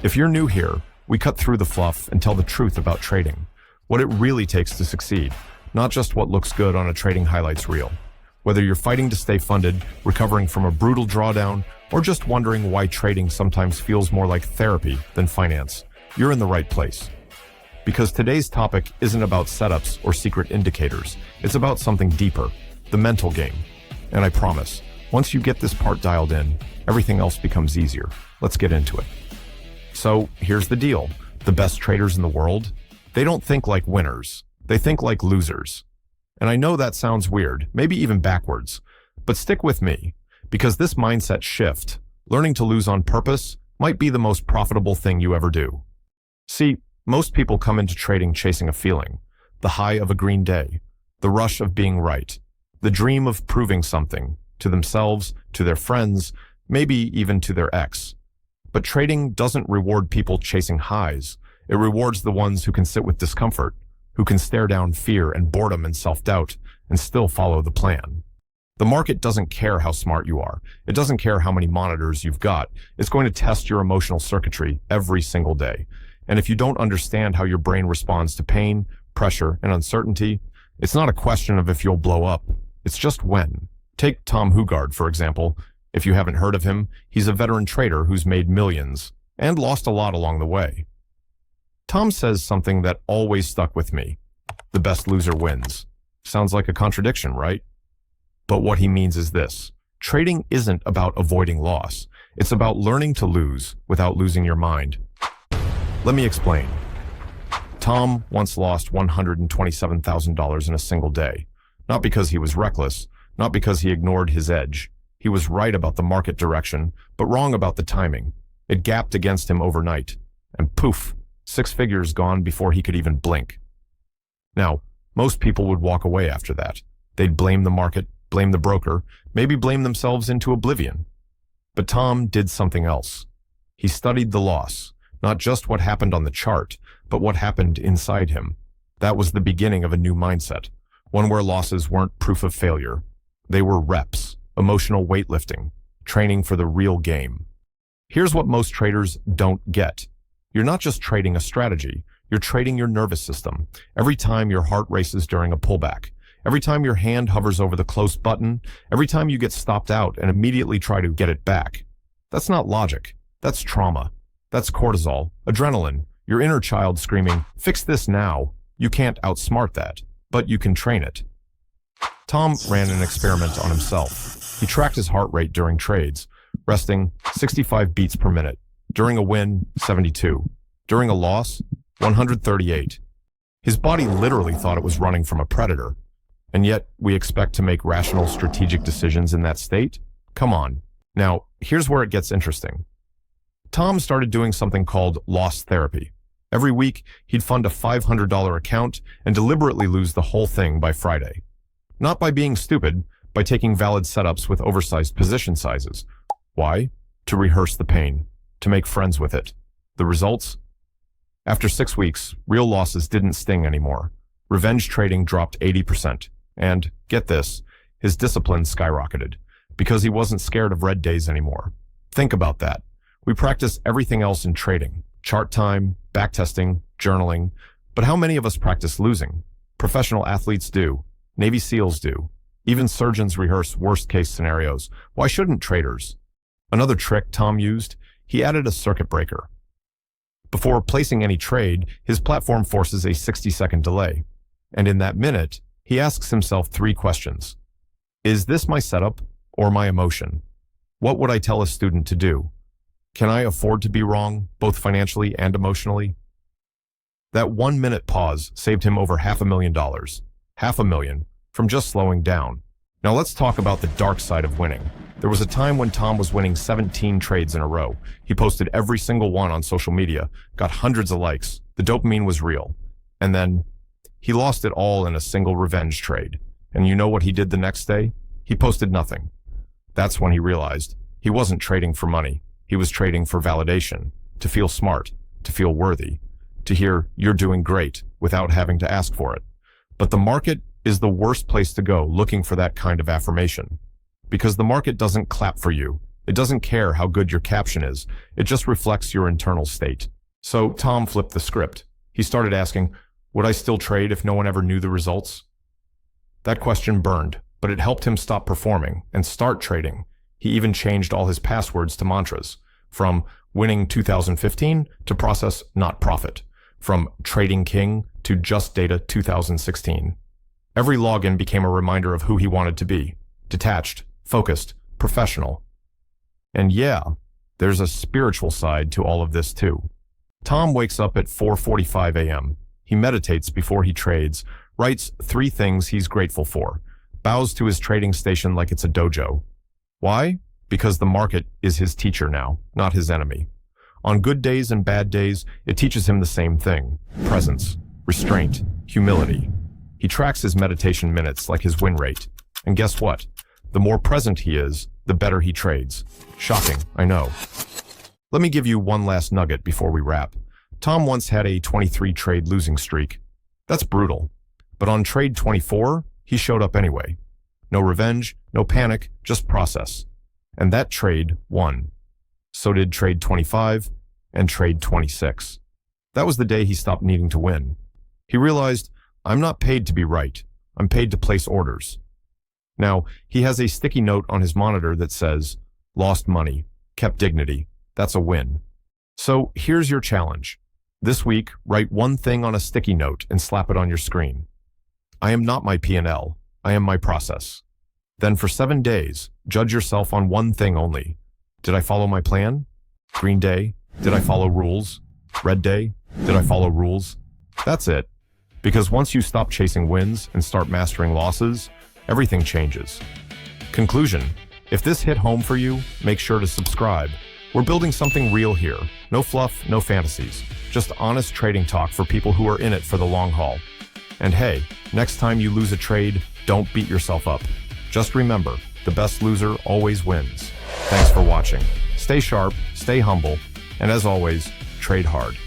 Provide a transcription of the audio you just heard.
If you're new here, we cut through the fluff and tell the truth about trading, what it really takes to succeed, not just what looks good on a trading highlights reel. Whether you're fighting to stay funded, recovering from a brutal drawdown, or just wondering why trading sometimes feels more like therapy than finance, you're in the right place. Because today's topic isn't about setups or secret indicators, it's about something deeper, the mental game. And I promise, once you get this part dialed in, everything else becomes easier. Let's get into it. So here's the deal. The best traders in the world, they don't think like winners. They think like losers. And I know that sounds weird, maybe even backwards, but stick with me, because this mindset shift, learning to lose on purpose, might be the most profitable thing you ever do. See, most people come into trading chasing a feeling, the high of a green day, the rush of being right, the dream of proving something to themselves, to their friends, maybe even to their ex. But trading doesn't reward people chasing highs. It rewards the ones who can sit with discomfort, who can stare down fear and boredom and self-doubt and still follow the plan. The market doesn't care how smart you are. It doesn't care how many monitors you've got. It's going to test your emotional circuitry every single day. And if you don't understand how your brain responds to pain, pressure, and uncertainty, it's not a question of if you'll blow up. It's just when. Take Tom Hougaard, for example. If you haven't heard of him, he's a veteran trader who's made millions and lost a lot along the way. Tom says something that always stuck with me. The best loser wins. Sounds like a contradiction, right? But what he means is this. Trading isn't about avoiding loss. It's about learning to lose without losing your mind. Let me explain. Tom once lost $127,000 in a single day. Not because he was reckless, not because he ignored his edge. He was right about the market direction, but wrong about the timing. It gapped against him overnight. And poof, 6 figures gone before he could even blink. Now, most people would walk away after that. They'd blame the market, blame the broker, maybe blame themselves into oblivion. But Tom did something else. He studied the loss, not just what happened on the chart, but what happened inside him. That was the beginning of a new mindset, one where losses weren't proof of failure. They were reps. Emotional weightlifting, training for the real game. Here's what most traders don't get. You're not just trading a strategy, you're trading your nervous system. Every time your heart races during a pullback, every time your hand hovers over the close button, every time you get stopped out and immediately try to get it back. That's not logic. That's trauma. That's cortisol, adrenaline, your inner child screaming, "Fix this now." You can't outsmart that, but you can train it. Tom ran an experiment on himself. He tracked his heart rate during trades, resting 65 beats per minute. During a win, 72. During a loss, 138. His body literally thought it was running from a predator. And yet, we expect to make rational, strategic decisions in that state? Come on. Now, here's where it gets interesting. Tom started doing something called loss therapy. Every week, he'd fund a $500 account and deliberately lose the whole thing by Friday. Not by being stupid, by taking valid setups with oversized position sizes. Why? To rehearse the pain, to make friends with it. The results? After 6 weeks, real losses didn't sting anymore. Revenge trading dropped 80%. And, get this, his discipline skyrocketed, because he wasn't scared of red days anymore. Think about that. We practice everything else in trading. Chart time, backtesting, journaling. But how many of us practice losing? Professional athletes do. Navy SEALs do. Even surgeons rehearse worst-case scenarios. Why shouldn't traders? Another trick Tom used, he added a circuit breaker. Before placing any trade, his platform forces a 60-second delay. And in that minute, he asks himself 3 questions. Is this my setup or my emotion? What would I tell a student to do? Can I afford to be wrong, both financially and emotionally? That 1-minute pause saved him over $500,000. $500,000. From just slowing down. Now let's talk about the dark side of winning. There was a time when Tom was winning 17 trades in a row. He posted every single one on social media, got hundreds of likes. The dopamine was real. And then he lost it all in a single revenge trade. And you know what he did the next day? He posted nothing. That's when he realized he wasn't trading for money. He was trading for validation, to feel smart, to feel worthy, to hear you're doing great without having to ask for it. But the market is the worst place to go looking for that kind of affirmation. Because the market doesn't clap for you, It doesn't care how good your caption is. It just reflects your internal state. So Tom flipped the script. He started asking, would I still trade if no one ever knew the results? That question burned, but it helped him stop performing and start trading. He even changed all his passwords to mantras, from winning 2015 to process not profit, from trading king to just data 2016. Every login became a reminder of who he wanted to be: detached, focused, professional. And yeah, there's a spiritual side to all of this too. Tom wakes up at 4:45 a.m. He meditates before he trades, writes 3 things he's grateful for, bows to his trading station like it's a dojo. Why? Because the market is his teacher now, not his enemy. On good days and bad days, it teaches him the same thing: presence, restraint, humility. He tracks his meditation minutes like his win rate. And guess what? The more present he is, the better he trades. Shocking, I know. Let me give you one last nugget before we wrap. Tom once had a 23 trade losing streak. That's brutal. But on trade 24, he showed up anyway. No revenge, no panic, just process. And that trade won. So did trade 25 and trade 26. That was the day he stopped needing to win. He realized, I'm not paid to be right. I'm paid to place orders. Now, he has a sticky note on his monitor that says, lost money, kept dignity. That's a win. So here's your challenge. This week, write one thing on a sticky note and slap it on your screen. I am not my P&L. I am my process. Then for 7 days, judge yourself on one thing only. Did I follow my plan? Green day, did I follow rules? Red day, did I follow rules? That's it. Because once you stop chasing wins and start mastering losses, everything changes. Conclusion: if this hit home for you, make sure to subscribe. We're building something real here. No fluff, no fantasies. Just honest trading talk for people who are in it for the long haul. And hey, next time you lose a trade, don't beat yourself up. Just remember, the best loser always wins. Thanks for watching. Stay sharp, stay humble, and as always, trade hard.